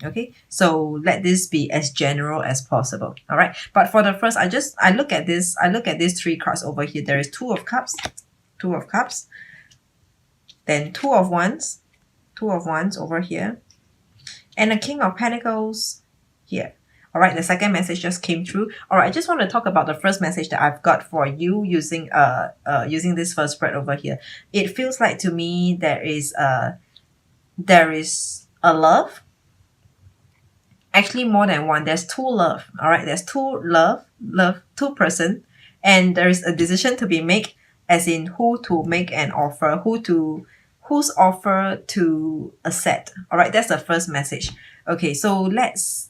Okay, so let this be as general as possible. All right, but for the first, I look at these three cards over here. There is Two of Cups, then Two of Wands over here, and a King of Pentacles here. All right, the second message just came through. All right, I just want to talk about the first message that I've got for you using this first spread over here. It feels like to me there is a love. Actually, more than one. There's two love. All right, there's two person, and there is a decision to be made, as in who to make an offer, whose offer to accept. All right, that's the first message. Okay, so let's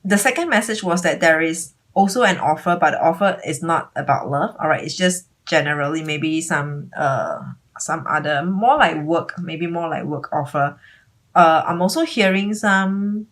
the second message was that there is also an offer, but the offer is not about love. All right, it's just generally maybe some other more like work, maybe more like work offer. I'm also hearing some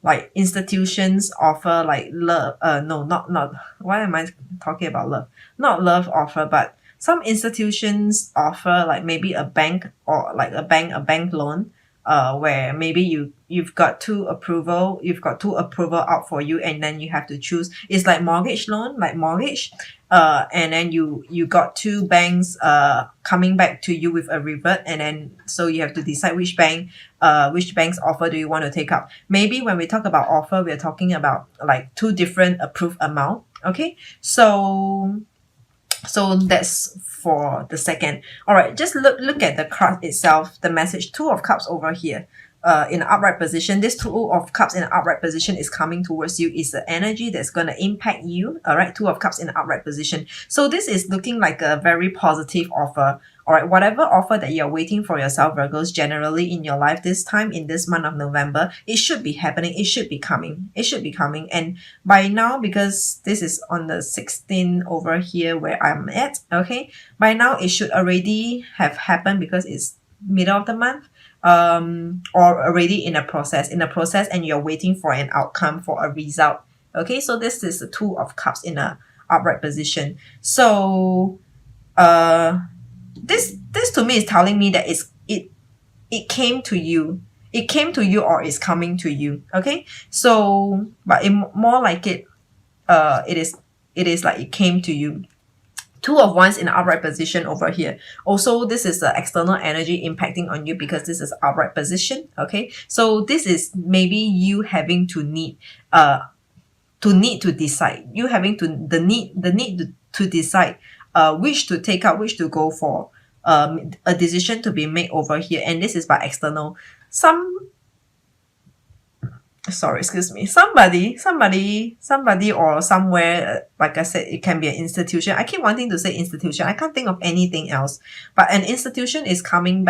like institutions offer like love. No, not. Why am I talking about love? Not love offer, but some institutions offer like maybe a bank or like a bank loan. Where maybe you've got two approval out for you, and then you have to choose. It's like mortgage loan, like mortgage. And then you got two banks coming back to you with a revert, and then so you have to decide which bank's offer do you want to take up. Maybe when we talk about offer, we're talking about like two different approved amount. Okay, so that's for the second. All right, just look at the card itself, the message. Two of Cups over here in upright position. This Two of Cups in upright position is coming towards you. Is the energy that's going to impact you. All right, Two of Cups in upright position. So this is looking like a very positive offer. All right, whatever offer that you're waiting for yourself, Virgos, generally in your life this time, in this month of November, it should be happening. It should be coming. And by now, because this is on the 16th over here where I'm at, okay, by now it should already have happened because it's middle of the month, or already in a process, and you're waiting for an outcome, for a result. Okay, so this is the Two of Cups in a upright position. So, this to me is telling me that it came to you. It came to you or is coming to you. Okay, so but more like it is like it came to you. Two of Wands in upright position over here. Also, this is the external energy impacting on you because this is upright position. Okay, so this is maybe you having to need to decide. You having to the need to decide which to take up, which to go for. A decision to be made over here, and this is by external. Excuse me, somebody or somewhere, like I said, it can be an institution. I keep wanting to say institution. I can't think of anything else, but an institution is coming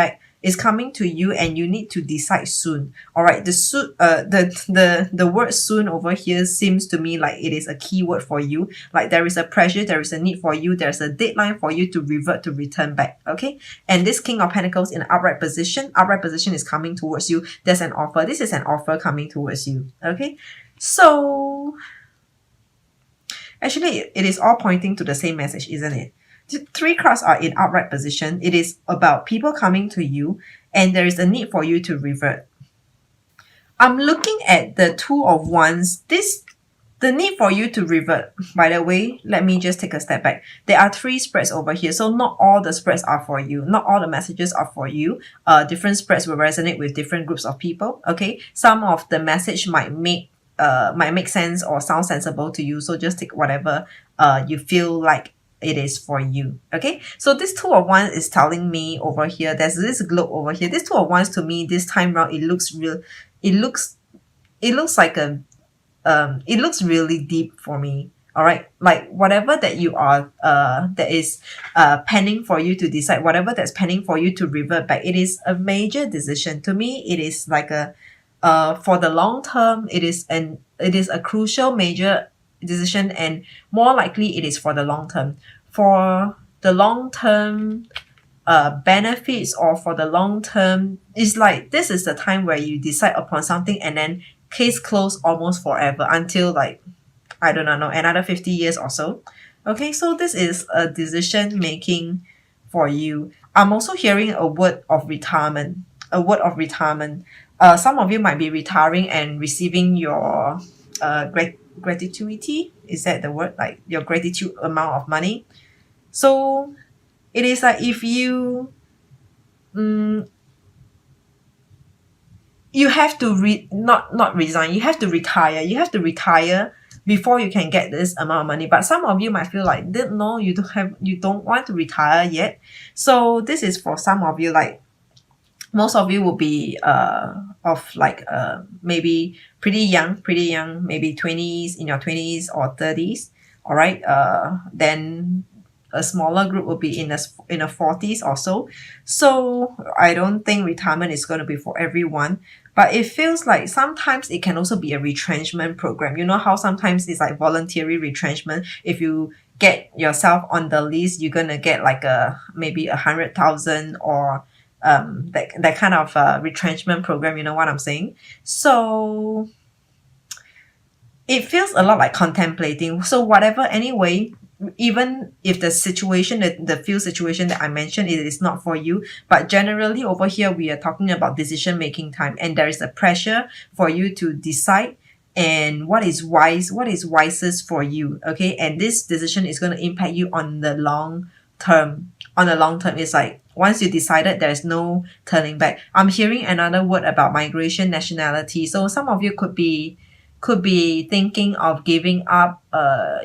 to you, and you need to decide soon. All right, the word soon over here seems to me like it is a key word for you. Like there is a pressure, there is a need for you, there's a deadline for you to return back. Okay, and this King of Pentacles in upright position is coming towards you. There's an offer. This is an offer coming towards you. Okay, so actually it is all pointing to the same message, isn't it? Three cards are in upright position. It is about people coming to you, and there is a need for you to revert. I'm looking at the Two of Wands. The need for you to revert. By the way, let me just take a step back. There are three spreads over here, so not all the spreads are for you. Not all the messages are for you. Different spreads will resonate with different groups of people. Okay, some of the message might make sense or sound sensible to you. So just take whatever you feel like it is for you. Okay, so this Two of Wands is telling me over here, there's this globe over here. This Two of Wands to me this time round, it looks like it looks really deep for me. All right, like whatever that you are that is pending for you to decide, whatever that's pending for you to revert back, it is a major decision. To me, it is like a for the long term, it is a crucial major decision, and more likely it is for the long term. For the long term benefits, or for the long term, it's like this is the time where you decide upon something, and then case closed almost forever, until like, I don't know, another 50 years or so. Okay, so this is a decision making for you. I'm also hearing a word of retirement. some of you might be retiring and receiving your gratuity. Is that the word? Like your gratitude amount of money. So it is like if you you have to not resign, you have to retire. You have to retire before you can get this amount of money. But some of you might feel like no, you don't want to retire yet. So this is for some of you. Like most of you will be of like maybe pretty young, maybe 20s, in your 20s or 30s. All right. Then a smaller group will be in a 40s or so. So I don't think retirement is going to be for everyone, but it feels like sometimes it can also be a retrenchment program. You know how sometimes it's like voluntary retrenchment. If you get yourself on the list, you're gonna get like maybe 100,000 or that kind of retrenchment program. You know what I'm saying? So it feels a lot like contemplating. So whatever, anyway, even if the situation, the field situation that I mentioned, it is not for you, but generally over here we are talking about decision making time, and there is a pressure for you to decide and what is wisest for you. Okay, and this decision is going to impact you on the long term. It's like once you decided, there's no turning back. I'm hearing another word about migration, nationality. So some of you could be thinking of giving up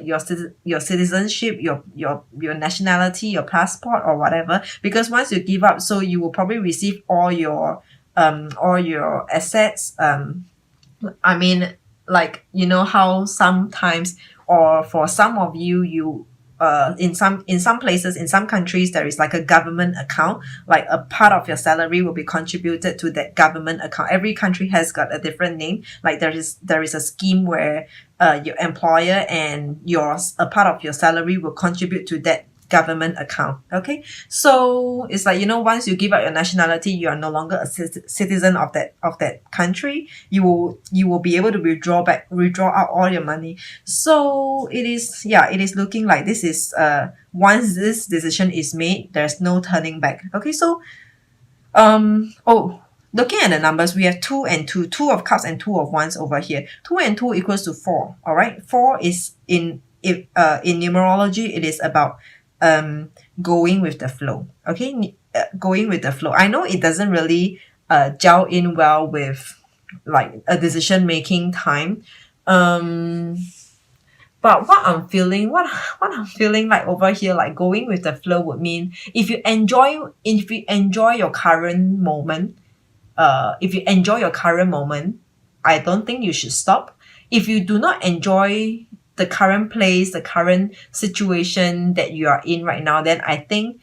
your citizenship, your nationality, your passport or whatever, because once you give up, so you will probably receive all your assets. I mean, like, you know how sometimes, or for some of you in some places, in some countries, there is like a government account, like a part of your salary will be contributed to that government account. Every country has got a different name. Like there is a scheme where your employer and a part of your salary will contribute to that government account. Okay, so it's like, you know, once you give up your nationality, you are no longer a citizen of that country. You will be able to withdraw out all your money. So it is looking like this is once this decision is made, there's no turning back. Okay, so looking at the numbers, we have 2 and 2, 2 of cups and 2 of wands over here. 2 and 2 equals to 4. All right, 4 is in numerology, it is about going with the flow. Okay, going with the flow. I know it doesn't really gel in well with like a decision making time, but what I'm feeling like over here, like going with the flow, would mean if you enjoy your current moment, I don't think you should stop. If you do not enjoy the current place, the current situation that you are in right now, then I think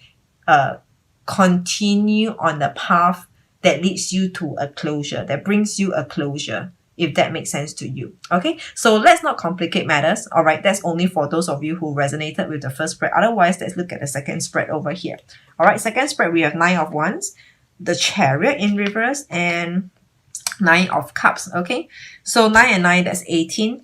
continue on the path that leads you to a closure, that brings you a closure, if that makes sense to you. Okay, so let's not complicate matters. All right, that's only for those of you who resonated with the first spread. Otherwise, let's look at the second spread over here. All right, second spread, we have 9 of wands, the chariot in reverse, and 9 of cups. Okay, so 9 and 9, that's 18.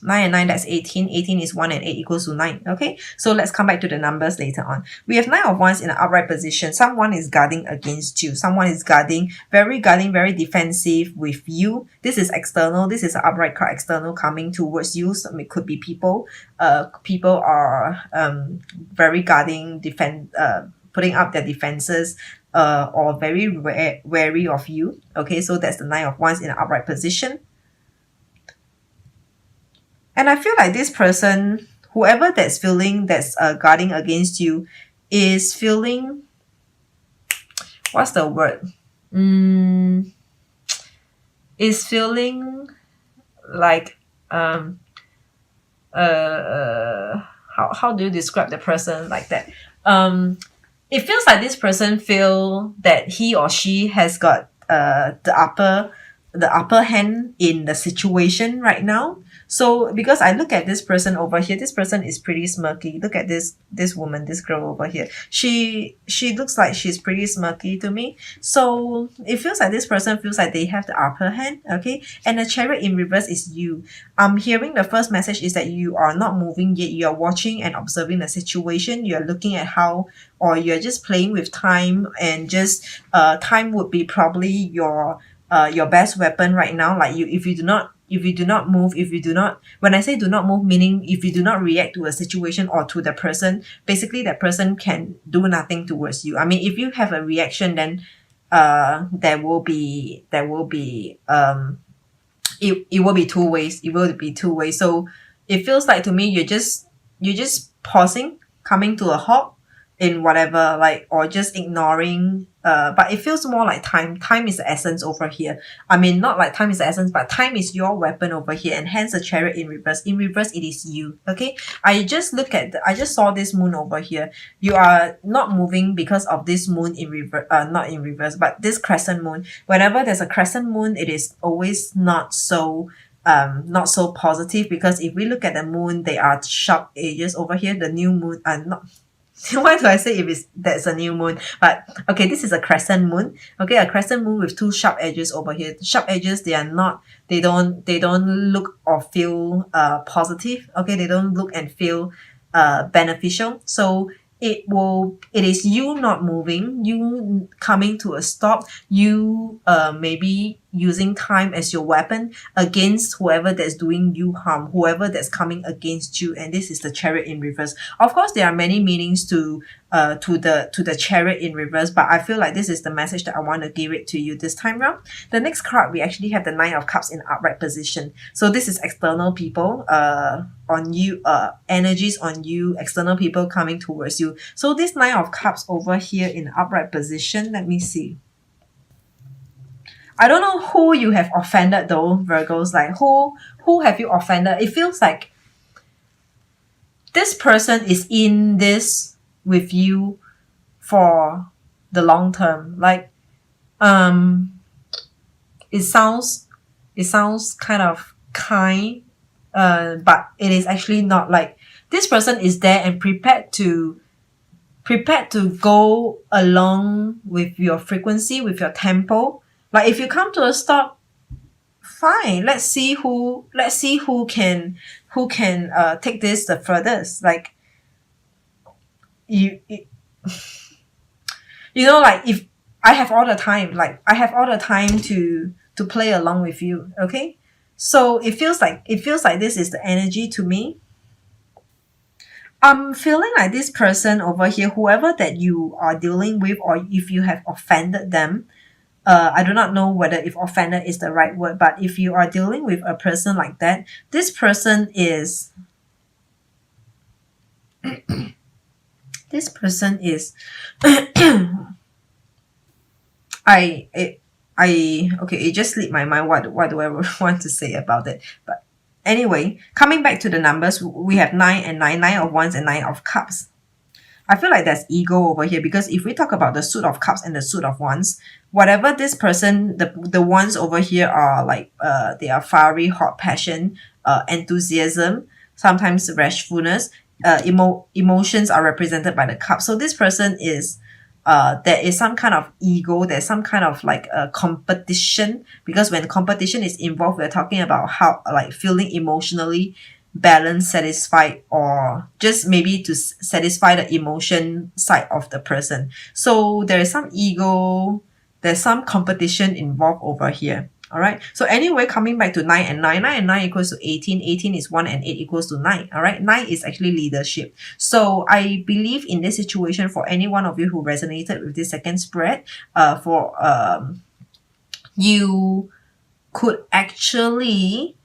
9 and 9, that's 18. 18 is 1 and 8 equals to 9. Okay, so let's come back to the numbers later on. We have 9 of wands in an upright position. Someone is guarding against you. Someone is guarding, very defensive with you. This is external. This is an upright card, external, coming towards you. So it could be people. People are very guarding, putting up their defenses, or very wary of you. Okay, so that's the 9 of wands in an upright position. And I feel like this person, whoever that's guarding against you, is feeling, what's the word? Is feeling like, how do you describe the person like that? It feels like this person feel that he or she has got the upper hand in the situation right now. So because I look at this person over here, this person is pretty smirky. Look at this woman, this girl over here. She looks like she's pretty smirky to me. So it feels like this person feels like they have the upper hand. Okay, and the chariot in reverse is you. I'm hearing the first message is that you are not moving yet. You are watching and observing the situation. You are looking at how, or you're just playing with time, and just time would be probably your your best weapon right now. Like if you do not move, if you do not, when I say do not move, meaning if you do not react to a situation or to the person, basically that person can do nothing towards you. I mean, if you have a reaction, then it will be two ways. It will be two ways. So it feels like to me you're just pausing, coming to a halt in whatever, like, or just ignoring. But it feels more like time is the essence over here. I mean, not like time is the essence, but time is your weapon over here, and hence the Chariot in reverse. In reverse, it is you. Okay, I just saw this moon over here. You are not moving because of this moon in reverse, not in reverse, but this crescent moon. Whenever there's a crescent moon, it is always not so positive, because if we look at the moon, there are sharp edges over here. The new moon, not why do I say if that's a new moon? But okay, this is a crescent moon. Okay, a crescent moon with two sharp edges over here. Sharp edges, they don't look or feel positive. Okay, they don't look and feel beneficial. So it is you not moving, you coming to a stop, you maybe using time as your weapon against whoever that's doing you harm, whoever that's coming against you. And this is the Chariot in reverse. Of course, there are many meanings to the Chariot in reverse, but I feel like this is the message that I want to give it to you this time round. The next card, we actually have the Nine of Cups in upright position. So this is external people on you, energies on you, external people coming towards you. So this Nine of Cups over here in upright position, let me see. I don't know who you have offended though, Virgos. Like who have you offended? It feels like this person is in this with you for the long term. Like it sounds kind of kind, but it is actually not. Like this person is there and prepared to go along with your frequency, with your tempo. Like if you come to a stop, fine. Let's see who can take this the furthest. Like you know, like if I have all the time, to play along with you. Okay, so it feels like this is the energy to me. I'm feeling like this person over here, whoever that you are dealing with, or if you have offended them, I do not know whether if offended is the right word, but if you are dealing with a person like that, this person is okay, it just slipped my mind what do I want to say about it. But anyway, coming back to the numbers, we have 9 and 9, 9 of Wands and 9 of Cups. I feel like there's ego over here, because if we talk about the Suit of Cups and the Suit of Wands, whatever this person, the ones over here are like, they are fiery, hot passion, enthusiasm, sometimes rashfulness, emotions are represented by the cup. So this person is, there is some kind of ego, there's some kind of like a competition, because when competition is involved, we're talking about how, like, feeling emotionally balanced, satisfied, or just maybe to satisfy the emotion side of the person. So there is some ego, there's some competition involved over here. All right. So anyway, coming back to 9 and 9, 9 and 9 equals to 18. 18 is 1 and 8 equals to 9. All right. 9 is actually leadership. So I believe in this situation, for any one of you who resonated with this second spread, you could actually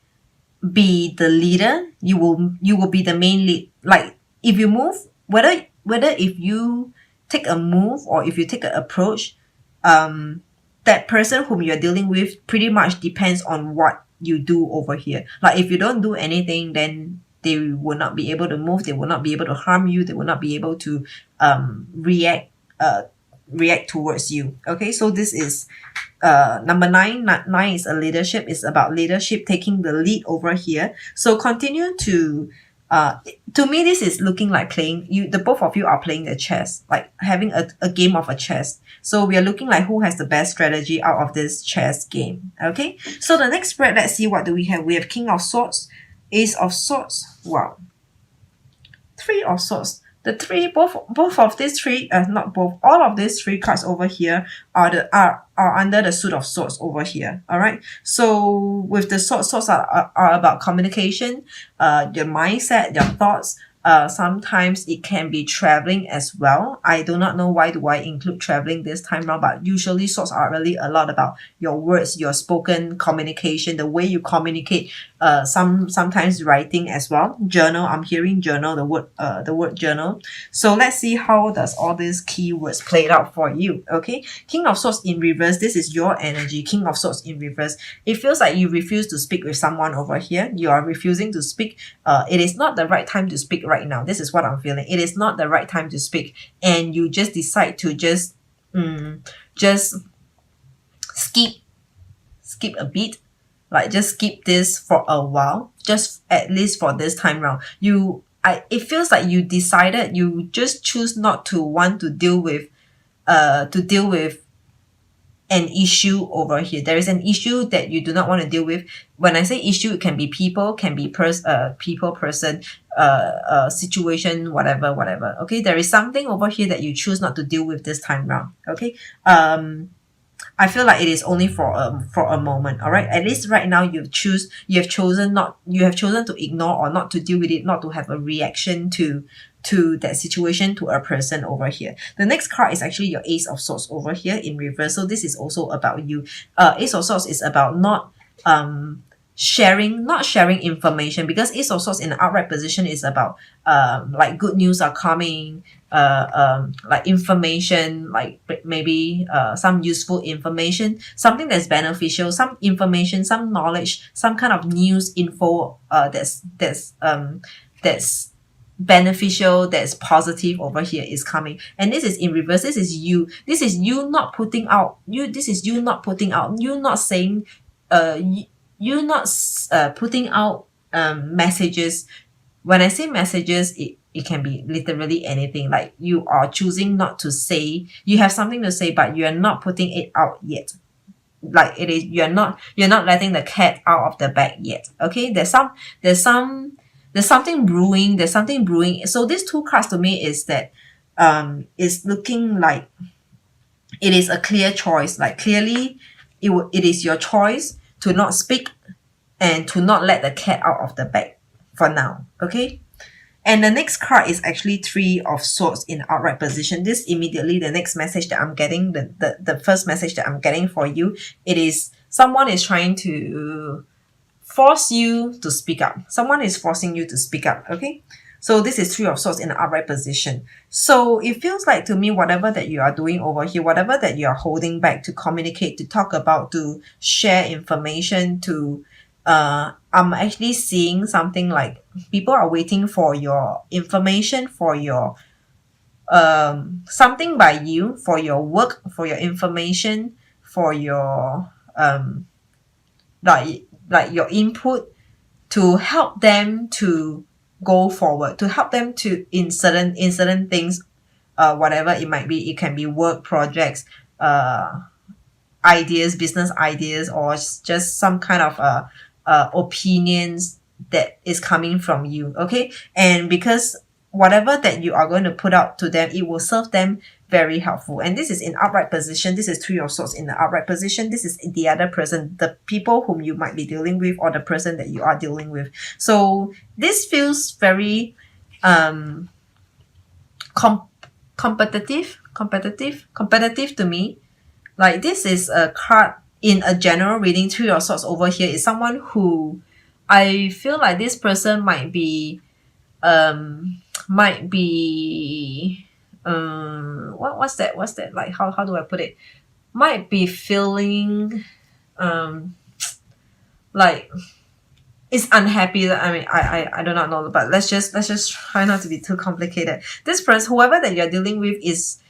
be the leader. You will be the main lead. Like if you move, whether if you take a move or if you take an approach, that person whom you're dealing with pretty much depends on what you do over here. Like if you don't do anything, then they will not be able to move, they will not be able to harm you, they will not be able to react towards you. Okay, so this is number 9. 9 is a leadership. It's about leadership, taking the lead over here. So continue to me, this is looking like playing, the both of you are playing the chess, like having a game of a chess. So we are looking like who has the best strategy out of this chess game. Okay, so the next spread, let's see, what do we have? We have King of Swords, Ace of Swords, wow, Three of Swords, The three, both of these three, not both, all of these three cards over here are under the suit of swords over here. All right. So with the swords are about communication, your mindset, your thoughts. Sometimes it can be traveling as well. I do not know why do I include traveling this time around, but usually swords are really a lot about your words, your spoken communication, the way you communicate. Sometimes writing as well. Journal. I'm hearing journal. The word journal. So let's see how does all these keywords play out for you. Okay. King of Swords in reverse. This is your energy. King of Swords in reverse. It feels like you refuse to speak with someone over here. You are refusing to speak. It is not the right time to speak right now. This is what I'm feeling. It is not the right time to speak, and you just decide to just skip a bit, like just skip this for a while, just at least for this time round. It feels like you decided, you just choose not to want to deal with an issue over here. There is an issue that you do not want to deal with. When I say issue, it can be people, can be people, person, situation, whatever. Okay, there is something over here that you choose not to deal with this time round. Okay, I feel like it is only for a moment. All right, at least right now you have chosen to ignore or not to deal with it, not to have a reaction to that situation, to a person over here. The next card is actually your Ace of Swords over here in reverse. So this is also about you. Ace of Swords is about not sharing information, because Ace of Swords in the outright position is about like good news are coming, like information, like maybe some useful information, something that's beneficial, some information, some knowledge, some kind of news info that's beneficial, that's positive over here is coming. And this is in reverse. This is you not putting out, you not saying, you not putting out messages. When I say messages, it can be literally anything. Like you are choosing not to say, you have something to say, but you are not putting it out yet. Like it is, you're not letting the cat out of the bag yet. Okay, there's something brewing. So these two cards to me is that is looking like it is a clear choice. Like clearly it is your choice to not speak and to not let the cat out of the bag for now. Okay. And the next card is actually Three of Swords in outright position. This immediately, the next message that I'm getting, the first message that I'm getting for you, it is someone is trying to force you to speak up. Someone is forcing you to speak up. Okay. So this is Three of Swords in the upright position. So it feels like to me, whatever that you are doing over here, whatever that you are holding back to communicate, to talk about, to share information, I'm actually seeing something like people are waiting for your information, for your something by you, for your work, for your information, for your like your input, to help them to go forward, to help them to in certain things, whatever it might be. It can be work projects, ideas, business ideas, or just some kind of opinions that is coming from you. Okay. And because whatever that you are going to put out to them, it will serve them very helpful. And this is in upright position. This is Three of Swords in the upright position. This is the other person, the people whom you might be dealing with, or the person that you are dealing with. So this feels very competitive to me. Like this is a card in a general reading. Three of Swords over here is someone who I feel like this person might be what's that like, how do I put it, might be feeling like is unhappy. I mean, I do not know, but let's just try not to be too complicated. This person, whoever that you're dealing with, is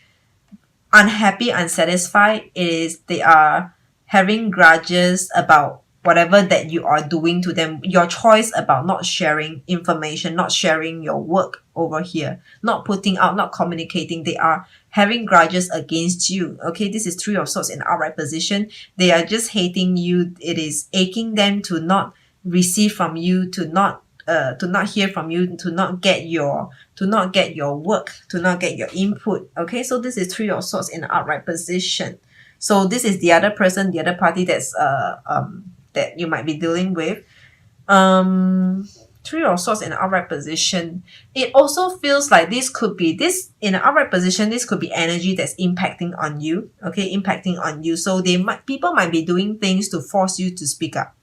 unhappy, unsatisfied. They are having grudges about whatever that you are doing to them, your choice about not sharing information, not sharing your work over here, not putting out, not communicating. They are having grudges against you. Okay, this is Three of Swords in outright position. They are just hating you. It is aching them to not receive from you, to not to not hear from you, to not get your work, to not get your input. Okay, so this is Three of Swords in an upright position. So this is the other person, the other party that's that you might be dealing with. Three of Swords in an upright position. It also feels like this could be this in an upright position. This could be energy that's impacting on you. Okay, impacting on you. So people might be doing things to force you to speak up,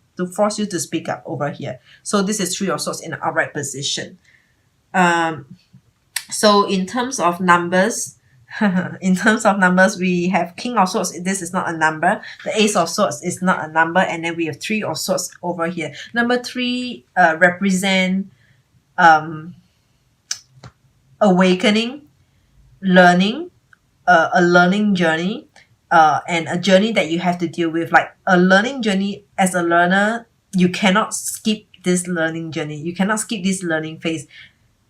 over here. So this is Three of Swords in an upright position. So in terms of numbers, we have King of Swords. This is not a number. The Ace of Swords is not a number. And then we have Three of Swords over here. Number 3 represent awakening, learning, a learning journey, and a journey that you have to deal with. Like a learning journey, as a learner, you cannot skip this learning journey. You cannot skip this learning phase.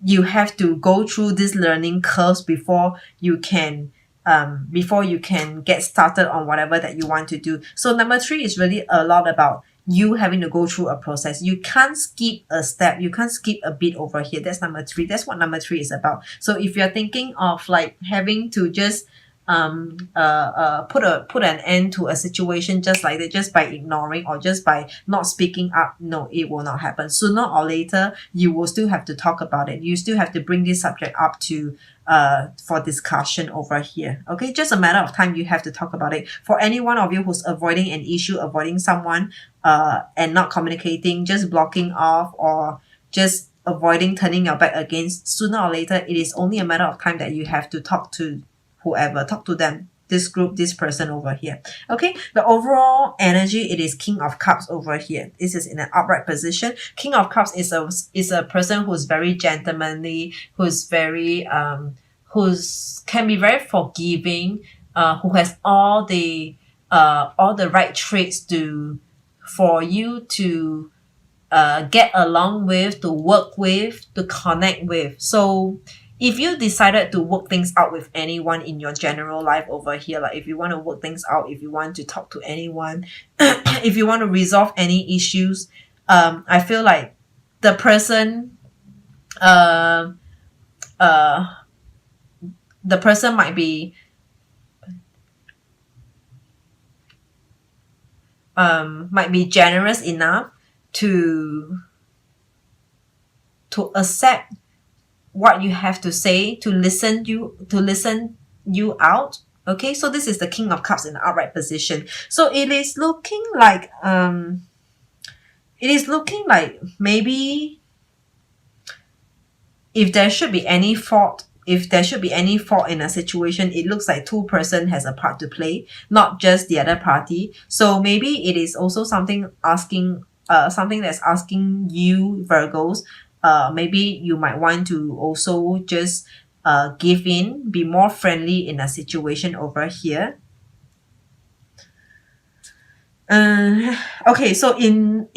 You have to go through this learning curves before you can get started on whatever that you want to do. So number 3 is really a lot about you having to go through a process. You can't skip a step. You can't skip a bit over here. That's number 3. That's what number 3 is about. So if you're thinking of like having to just put an end to a situation just like that, just by ignoring or just by not speaking up, no, it will not happen. Sooner or later, you will still have to talk about it. You still have to bring this subject up to for discussion over here. Okay, just a matter of time. You have to talk about it. For any one of you who's avoiding an issue, avoiding someone, and not communicating, just blocking off, or just avoiding turning your back against, sooner or later, it is only a matter of time that you have to talk to whoever, talk to them, this group, this person over here. Okay, the overall energy, it is King of Cups over here. This is in an upright position. King of Cups is a person who's very gentlemanly, who's very can be very forgiving, who has all the right traits for you to get along with, to work with, to connect with. So if you decided to work things out with anyone in your general life over here, like if you want to work things out, if you want to talk to anyone, if you want to resolve any issues, I feel like the person might be generous enough to accept what you have to say, to listen you out. Okay, so this is the King of Cups in the upright position. So it is looking like maybe if there should be any fault in a situation, it looks like two person has a part to play, not just the other party. So maybe it is also something that's asking you, Virgos, maybe you might want to also just give in, be more friendly in a situation over here. Okay, so in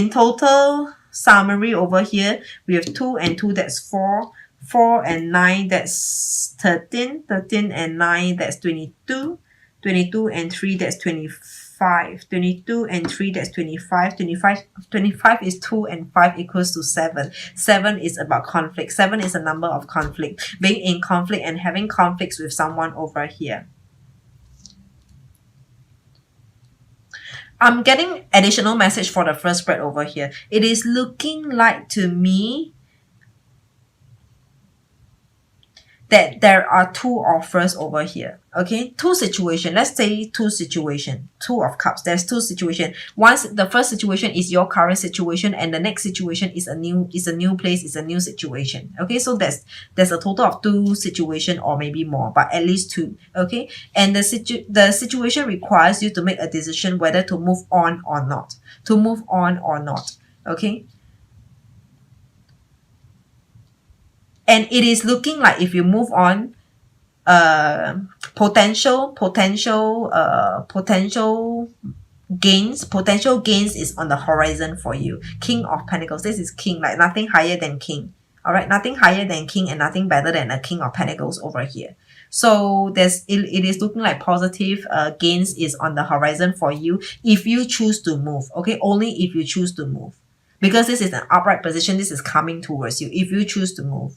total summary over here, we have 2 and 2, that's 4. 4 and 9, that's 13. 13 and 9, that's 22. 22 and 3, that's 25. 22 and 3, that's 25. 25 is 2 and 5 equals to 7. 7 is about conflict. 7 is a number of conflict. Being in conflict and having conflicts with someone over here. I'm getting additional message for the first spread over here. It is looking like to me that there are 2 offers over here. Okay, 2 situations. Let's say 2 situations. 2 of Cups. There's 2 situations. Once the first situation is your current situation, and the next situation is a new place, is a new situation. Okay, so there's a total of 2 situations, or maybe more, but at least 2. Okay, and the situation requires you to make a decision whether to move on or not. To move on or not. Okay. And it is looking like if you move on, potential gains is on the horizon for you. King of Pentacles. This is King, like nothing higher than King. All right, nothing higher than King and nothing better than a King of Pentacles over here. So it is looking like positive gains is on the horizon for you if you choose to move. Okay, only if you choose to move. because this is an upright position. This is coming towards you if you choose to move.